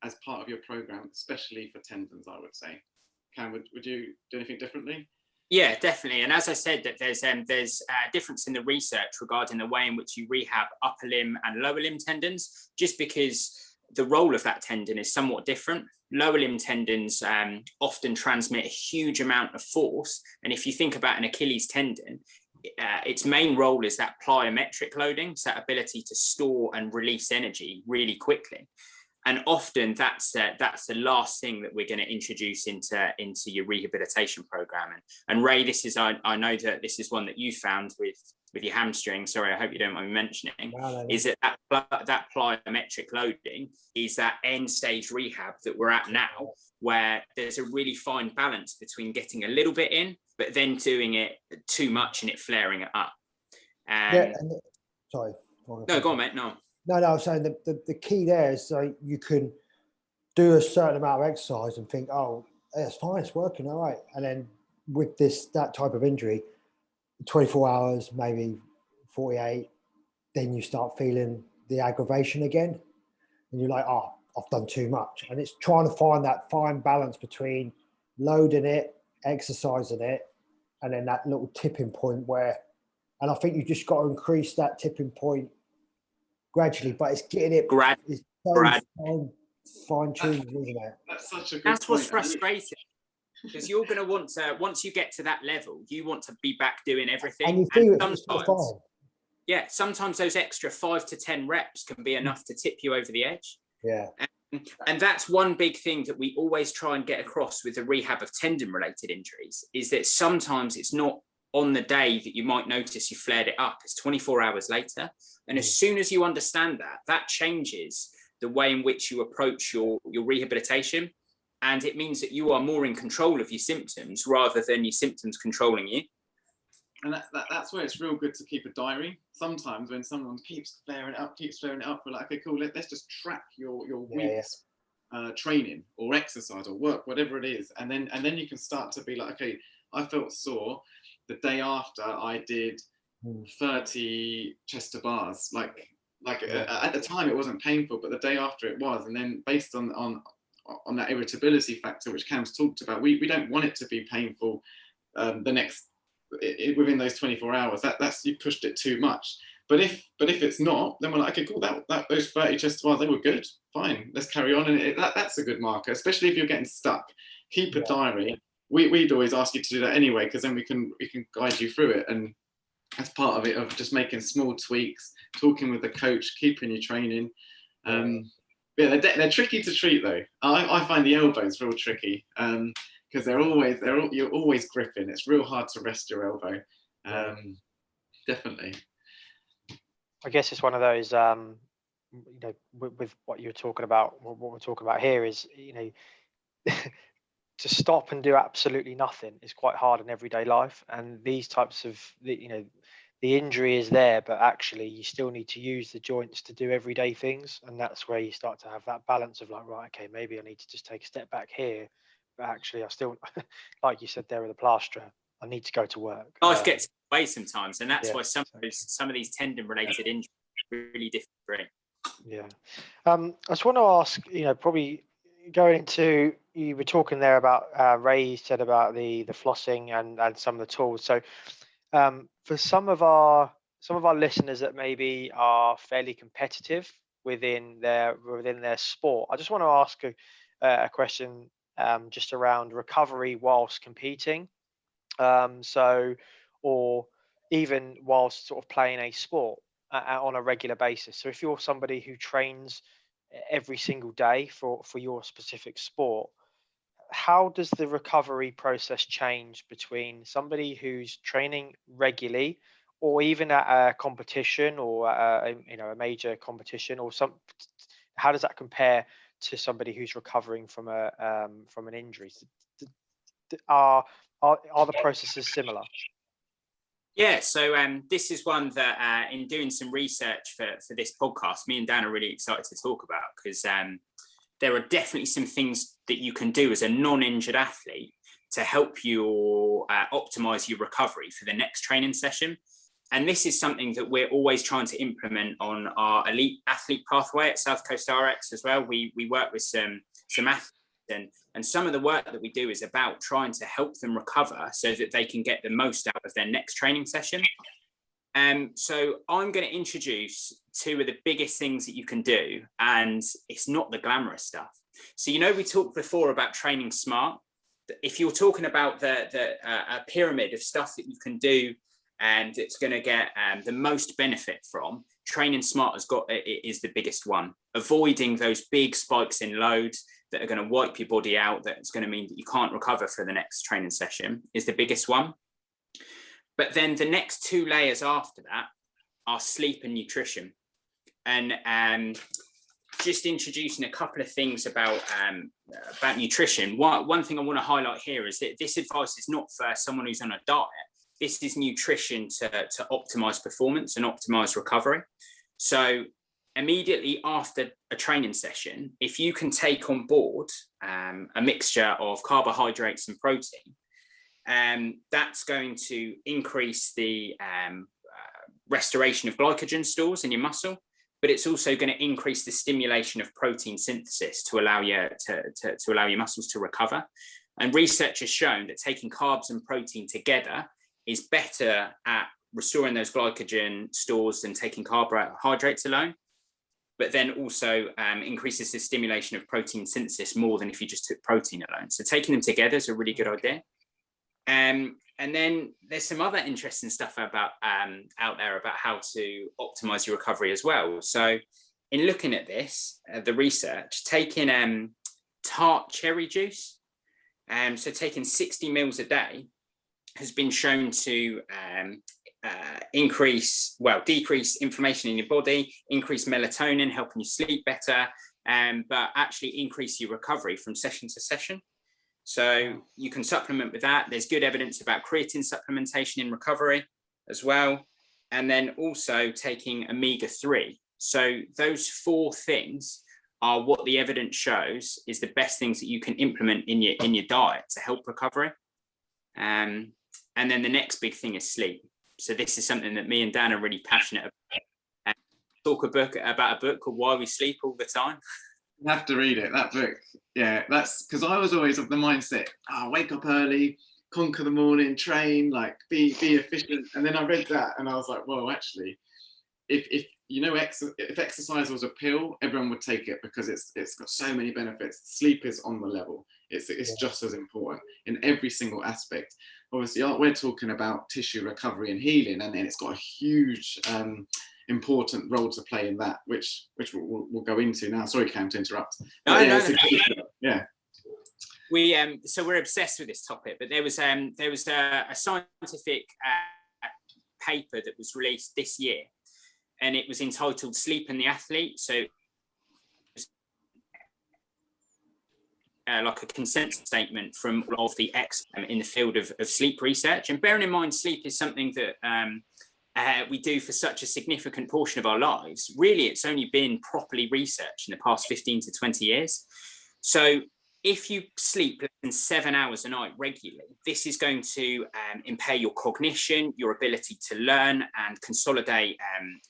as part of your program, especially for tendons, I would say. Cam, would you do anything differently? Yeah, definitely. And as I said, that there's a difference in the research regarding the way in which you rehab upper limb and lower limb tendons, just because the role of that tendon is somewhat different. Lower limb tendons often transmit a huge amount of force. And if you think about an Achilles tendon, its main role is that plyometric loading, so that ability to store and release energy really quickly. And often that's the last thing that we're going to introduce into your rehabilitation program. And Ray, I know that this is one that you found with your hamstring. Sorry, I hope you don't mind me mentioning. No. Is that plyometric loading is that end stage rehab that we're at now, where there's a really fine balance between getting a little bit in, but then doing it too much and it flaring it up. Sorry. No, go on, mate. No. No, I was saying the key there is so you can do a certain amount of exercise and think, oh, it's fine, it's working, all right. And then with that type of injury, 24 hours, maybe 48, then you start feeling the aggravation again. And you're like, oh, I've done too much. And it's trying to find that fine balance between loading it, exercising it, and then that little tipping point where, and I think you just got to increase that tipping point gradually, but it's getting it, it's so fine-tuned, isn't it? That's such a good That's what's point. frustrating. Because you're going to want to, once you get to that level, you want to be back doing everything. And you feel it fine. Yeah, sometimes those extra 5 to 10 reps can be enough to tip you over the edge. Yeah. And that's one big thing that we always try and get across with the rehab of tendon-related injuries, is that sometimes it's not on the day that you might notice you flared it up. It's 24 hours later. And as soon as you understand that, that changes the way in which you approach your rehabilitation. And it means that you are more in control of your symptoms rather than your symptoms controlling you. And that's where it's real good to keep a diary. Sometimes when someone keeps flaring it up, we're like, okay, cool, let's just track your week's training or exercise or work, whatever it is. And then you can start to be like, okay, I felt sore the day after I did 30 chest to bars. At the time it wasn't painful, but the day after it was. And then based on that irritability factor, which Cam's talked about, we don't want it to be painful within those 24 hours. That's you pushed it too much. But if it's not, then we're like, okay, cool, that those 30 chest to bars, they were good, fine, let's carry on. And that's a good marker, especially if you're getting stuck. Keep a diary. We'd always ask you to do that anyway, because then we can guide you through it. And that's part of it, of just making small tweaks, talking with the coach, keeping you training. Yeah, they're tricky to treat though. I find the elbows real tricky because you're always gripping. It's real hard to rest your elbow. Definitely. I guess it's one of those, with what you're talking about, what we're talking about here is, to stop and do absolutely nothing is quite hard in everyday life. And these types of, the injury is there, but actually you still need to use the joints to do everyday things. And that's where you start to have that balance of like, right, okay, maybe I need to just take a step back here, but actually I still, like you said there with the plaster, I need to go to work. Life gets away sometimes. And that's why some of these tendon related injuries are really different. Yeah. I just want to ask, probably going into, you were talking there about, Ray said about the flossing and some of the tools. So for some of our listeners that maybe are fairly competitive within their sport, I just want to ask a question just around recovery whilst competing. Or even whilst sort of playing a sport on a regular basis. So if you're somebody who trains every single day for your specific sport, how does the recovery process change between somebody who's training regularly, or even at a competition or a major competition, or how does that compare to somebody who's recovering from an injury? Are the processes similar? Yeah, so this is one that in doing some research for this podcast, me and Dan are really excited to talk about, because there are definitely some things that you can do as a non-injured athlete to help you optimize your recovery for the next training session. And this is something that we're always trying to implement on our elite athlete pathway at South Coast RX as well. We work with some athletes, and some of the work that we do is about trying to help them recover so that they can get the most out of their next training session. So I'm going to introduce two of the biggest things that you can do, and it's not the glamorous stuff. So, we talked before about training smart. If you're talking about a pyramid of stuff that you can do and it's going to get the most benefit from, training smart is the biggest one. Avoiding those big spikes in load that are going to wipe your body out, that's going to mean that you can't recover for the next training session, is the biggest one. But then the next two layers after that are sleep and nutrition. And just introducing a couple of things about nutrition. One thing I want to highlight here is that this advice is not for someone who's on a diet. This is nutrition to optimize performance and optimize recovery. So immediately after a training session, if you can take on board a mixture of carbohydrates and protein, that's going to increase the restoration of glycogen stores in your muscle, but it's also going to increase the stimulation of protein synthesis to allow you to allow your muscles to recover. And research has shown that taking carbs and protein together is better at restoring those glycogen stores than taking carbohydrates alone, but then also increases the stimulation of protein synthesis more than if you just took protein alone. So taking them together is a really good idea. And then there's some other interesting stuff about out there about how to optimize your recovery as well. So in looking at this, the research, taking tart cherry juice, so taking 60 mils a day has been shown to decrease inflammation in your body, increase melatonin, helping you sleep better, but actually increase your recovery from session to session. So you can supplement with that. There's good evidence about creatine supplementation in recovery as well. And then also taking omega-3. So those 4 things are what the evidence shows is the best things that you can implement in your diet to help recovery. And then the next big thing is sleep. So this is something that me and Dan are really passionate about. And talk about a book called Why We Sleep All the Time. You have to read it, that book. Yeah, that's because I was always of the mindset, wake up early, conquer the morning, train, like be efficient. And then I read that and I was like, well, actually, if exercise was a pill, everyone would take it because it's got so many benefits. Sleep is on the level. It's just as important in every single aspect. Obviously, we're talking about tissue recovery and healing, and then it's got a huge important role to play in that, which we'll go into now. Sorry, Cam, to interrupt. Yeah. So we're obsessed with this topic, but there was a scientific paper that was released this year, and it was entitled "Sleep and the Athlete." So like a consent statement from all of the experts in the field of sleep research. And bearing in mind, sleep is something that we do for such a significant portion of our lives. Really, it's only been properly researched in the past 15 to 20 years. So if you sleep less than 7 hours a night regularly, this is going to impair your cognition, your ability to learn and consolidate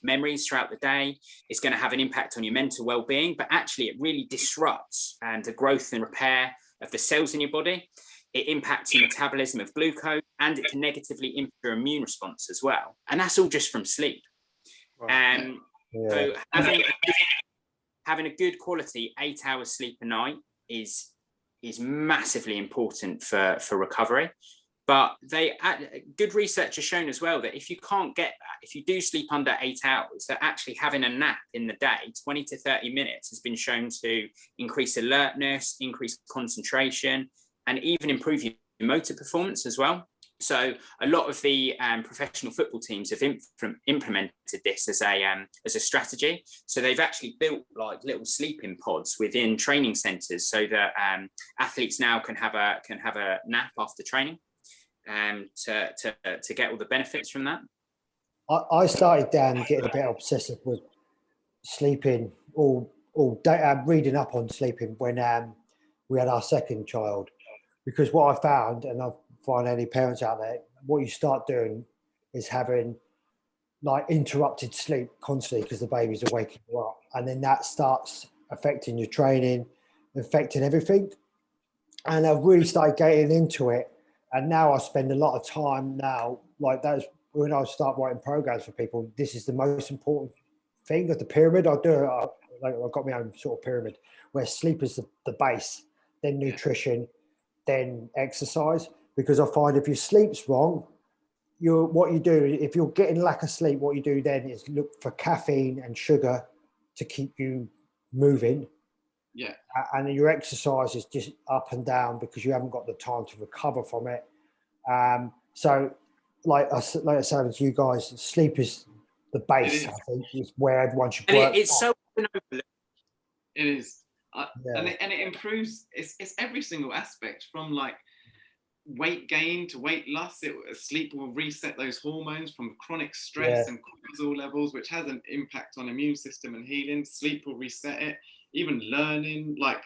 memories throughout the day. It's going to have an impact on your mental well-being, but actually it really disrupts the growth and repair of the cells in your body. It impacts your metabolism of glucose, and it can negatively impact your immune response as well. And that's all just from sleep. So having a good quality 8 hours sleep a night is massively important for recovery. But good research has shown as well that if you can't get that, if you do sleep under 8 hours, that actually having a nap in the day, 20 to 30 minutes, has been shown to increase alertness, increase concentration, and even improve your motor performance as well. So a lot of the professional football teams have implemented this as a strategy. So they've actually built like little sleeping pods within training centres, so that athletes now can have a nap after training, to get all the benefits from that. I started getting a bit obsessive with sleeping all day, reading up on sleeping when we had our second child, because what I found, and I've find any parents out there, what you start doing is having like interrupted sleep constantly because the babies are waking you up, and then that starts affecting your training, affecting everything. And I've really started getting into it, and now I spend a lot of time now, like that's when I start writing programs for people. This is the most important thing of the pyramid. I've got my own sort of pyramid where sleep is the base, then nutrition, then exercise. Because I find if your sleep's wrong, if you're getting lack of sleep, what you do then is look for caffeine and sugar to keep you moving. Yeah. And your exercise is just up and down because you haven't got the time to recover from it. So like I said to you guys, sleep is the base. I think is where everyone should work. It's so overlooked. It is. And it improves, it's every single aspect, from like weight gain to weight loss. Sleep will reset those hormones from chronic stress and cortisol levels, which has an impact on immune system and healing. Sleep will reset it. Even learning, like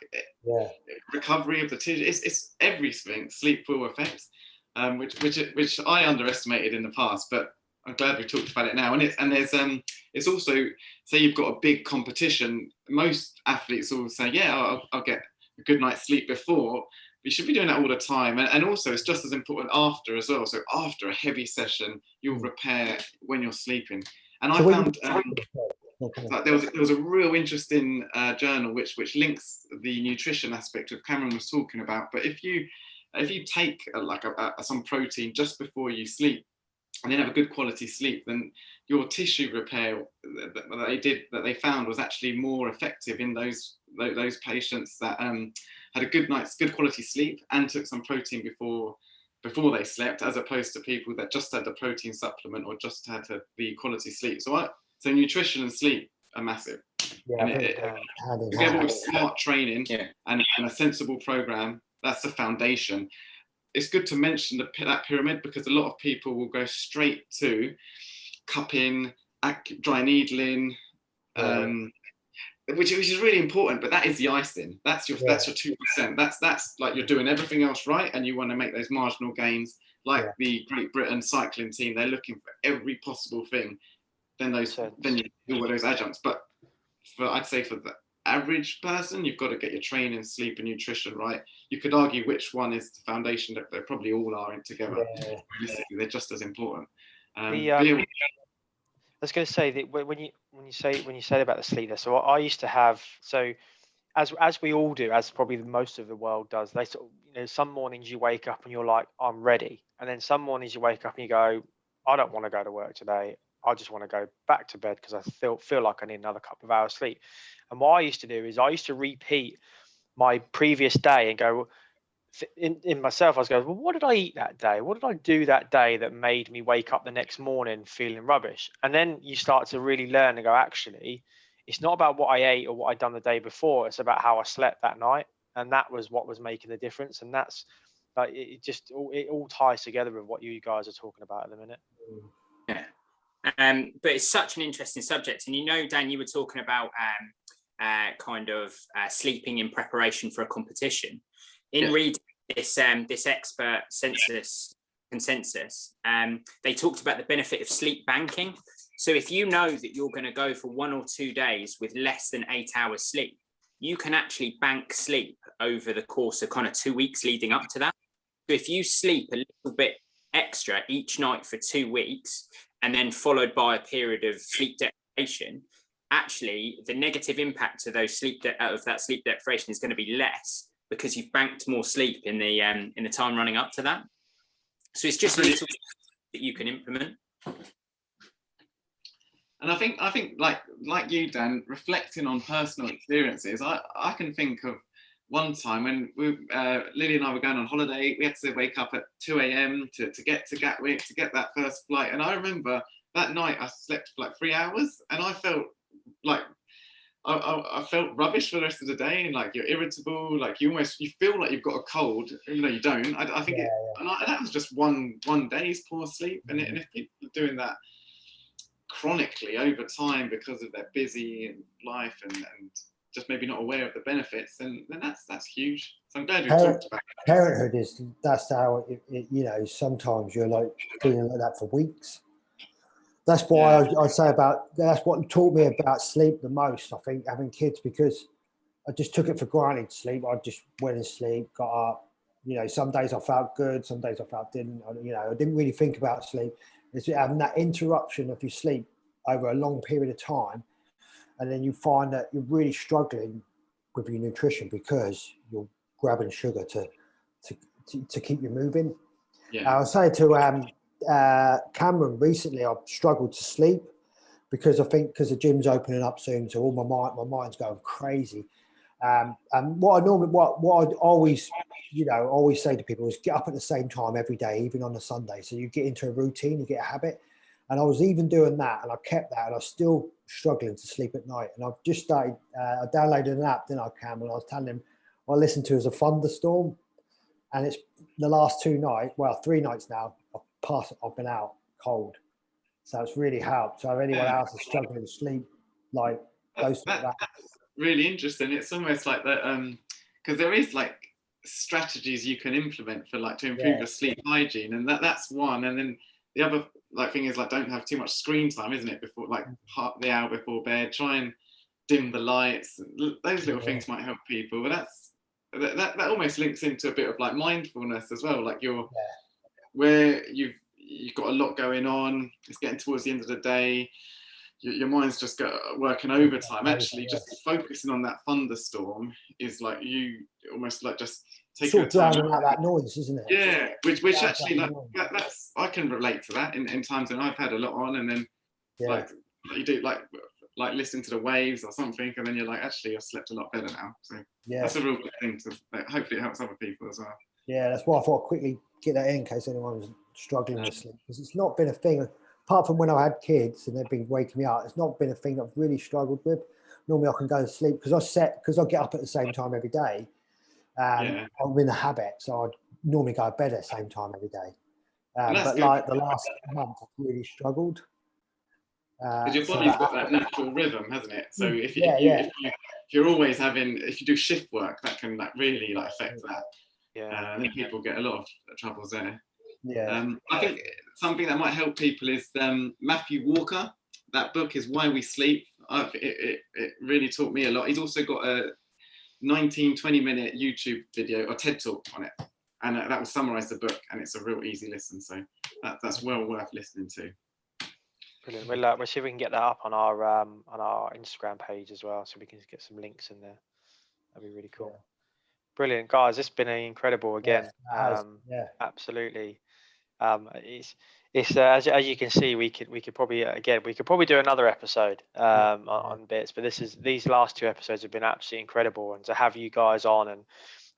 recovery of the tissue, it's everything. Sleep will affect, which I underestimated in the past, but I'm glad we talked about it now. And it's also, say you've got a big competition. Most athletes will say, I'll get a good night's sleep before. You should be doing that all the time, and also it's just as important after as well. So after a heavy session, you'll repair when you're sleeping. And I found there was a real interesting journal which links the nutrition aspect of Cameron was talking about. But if you take some protein just before you sleep, and then have a good quality sleep, then your tissue repair that they found was actually more effective in those patients that had a good quality sleep and took some protein before they slept, as opposed to people that just had the protein supplement or just had the quality sleep. So nutrition and sleep are massive. Together with smart training and a sensible program, that's the foundation. It's good to mention that pyramid, because a lot of people will go straight to cupping, dry needling, which is really important, but that is the icing. That's your 2%. That's like you're doing everything else right, and you want to make those marginal gains. Like the Great Britain cycling team, they're looking for every possible thing. Then you do all those adjuncts. But I'd say for the average person, you've got to get your training, sleep, and nutrition right. You could argue which one is the foundation, that they probably all are in together. Realistically, they're just as important. I was going to say that when you say about the sleep there, so I used to have, so as we all do, as probably most of the world does, they sort of, some mornings you wake up and you're like, I'm ready, and then some mornings you wake up and you go, I don't want to go to work today. I just want to go back to bed because I feel like I need another couple of hours sleep. And what I used to do is I used to repeat my previous day and go, in myself, I was going, well, what did I eat that day? What did I do that day that made me wake up the next morning feeling rubbish? And then you start to really learn and go, actually, it's not about what I ate or what I'd done the day before. It's about how I slept that night. And that was what was making the difference. And that's like, it all ties together with what you guys are talking about at the minute. Yeah. But it's such an interesting subject. And Dan, you were talking about sleeping in preparation for a competition. In reading this expert consensus, they talked about the benefit of sleep banking. So if you know that you're going to go for 1 or 2 days with less than 8 hours sleep, you can actually bank sleep over the course of kind of 2 weeks leading up to that. So if you sleep a little bit extra each night for 2 weeks, and then followed by a period of sleep deprivation, actually the negative impact of that sleep deprivation is going to be less, because you've banked more sleep in the time running up to that. So it's just little that you can implement. And I think like you, Dan, reflecting on personal experiences, I can think of one time when Lily and I were going on holiday. We had to wake up at 2 a.m. to get to Gatwick to get that first flight. And I remember that night I slept for like 3 hours, and I felt like I felt rubbish for the rest of the day. And like you're irritable, like you feel like you've got a cold, even though you don't. I think and that was just one day's poor sleep. And if people are doing that chronically over time because of their busy life and just maybe not aware of the benefits, then that's huge. So I'm glad we talked about it. Parenthood that's how it sometimes you're like feeling like that for weeks. That's why I'd say that's what taught me about sleep the most, I think, having kids, because I just took it for granted. Sleep, I just went to sleep, got up. Some days I felt good, some days I didn't. I didn't really think about sleep. It's having that interruption of your sleep over a long period of time, and then you find that you're really struggling with your nutrition because you're grabbing sugar to keep you moving. I was saying to Cameron recently, I've struggled to sleep because I think the gym's opening up soon, so all my mind's going crazy. And what I'd always say to people is get up at the same time every day, even on a Sunday, so you get into a routine, you get a habit. And I was even doing that, and I kept that, and I was still struggling to sleep at night. And I've just started. I downloaded an app, didn't I, Cameron? I was telling him I listened to as a thunderstorm. and it's the last 2 nights, well, 3 nights now, I've been out cold. So it's really helped. So if anyone else is struggling to sleep, like those sort of that. That's really interesting. It's almost like that, because there is like strategies you can implement for like to improve your sleep hygiene, and that's one. And then the other like thing is like don't have too much screen time, isn't it? Before like half the hour before bed, try and dim the lights. Those little things might help people. But that almost links into a bit of like mindfulness as well. Like where you've got a lot going on. It's getting towards the end of the day. Your mind's just working overtime. Actually, just focusing on that thunderstorm is like you almost like just taking sort of drowning out that noise, isn't it? Yeah, which actually like that's I can relate to that in times when I've had a lot on, and then like you do like listen to the waves or something, and then you're like, actually, I've slept a lot better now. So that's a real good thing to hopefully it helps other people as well. Yeah, that's why I thought I'd quickly get that in case anyone was struggling with sleep, because it's not been a thing. Apart from when I had kids and they've been waking me up, it's not been a thing I've really struggled with. Normally I can go to sleep because I get up at the same time every day. I'm in the habit, so I'd normally go to bed at the same time every day. But like the last month, I've really struggled. Because your body's got that natural rhythm, hasn't it? So if you're always if you do shift work, that can like really like affect that. And then people get a lot of troubles there. I think something that might help people is Matthew Walker. That book is Why We Sleep. It really taught me a lot. He's also got a 20 minute YouTube video or TED talk on it, and that will summarize the book, and it's a real easy listen. So that's well worth listening to. Brilliant. We'll see if we can get that up on our Instagram page as well, so we can get some links in there. That'd be really cool. Brilliant, guys. It's been incredible again. Absolutely. It's as you can see, we could probably do another episode on bits, but these last 2 episodes have been absolutely incredible, and to have you guys on,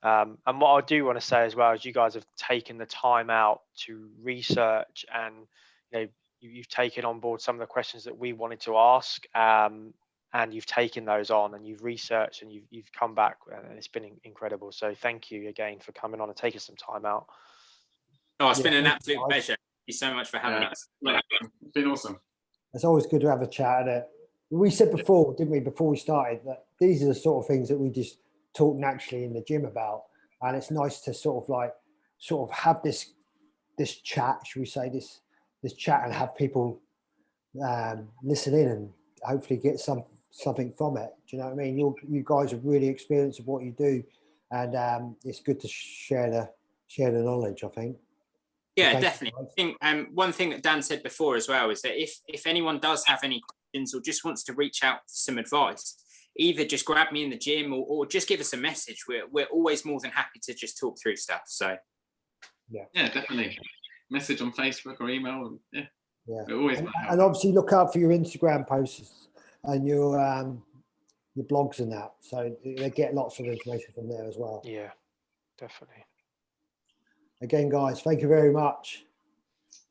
and what I do want to say as well is you guys have taken the time out to research, and you've taken on board some of the questions that we wanted to ask, and you've taken those on, and you've researched, and you've come back, and it's been incredible. So thank you again for coming on and taking some time out. Oh, it's been an absolute pleasure. Thank you so much for having us. It's been awesome. It's always good to have a chat. We said before, didn't we, before we started, that these are the sort of things that we just talk naturally in the gym about, and it's nice to sort of have this chat, should we say, this chat, and have people listen in and hopefully get something from it. Do you know what I mean? You guys are really experienced of what you do, and it's good to share the knowledge, I think. Yeah, definitely. I think one thing that Dan said before as well is that if anyone does have any questions or just wants to reach out for some advice, either just grab me in the gym or just give us a message. We're always more than happy to just talk through stuff. So yeah, definitely. Message on Facebook or email. Always. And obviously look out for your Instagram posts and your blogs and that. So they get lots of information from there as well. Yeah, definitely. Again, guys, thank you very much.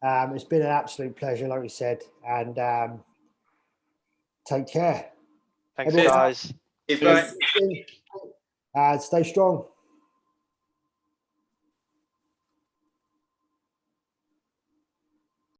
It's been an absolute pleasure, like we said, and take care. Thanks, guys. Stay strong.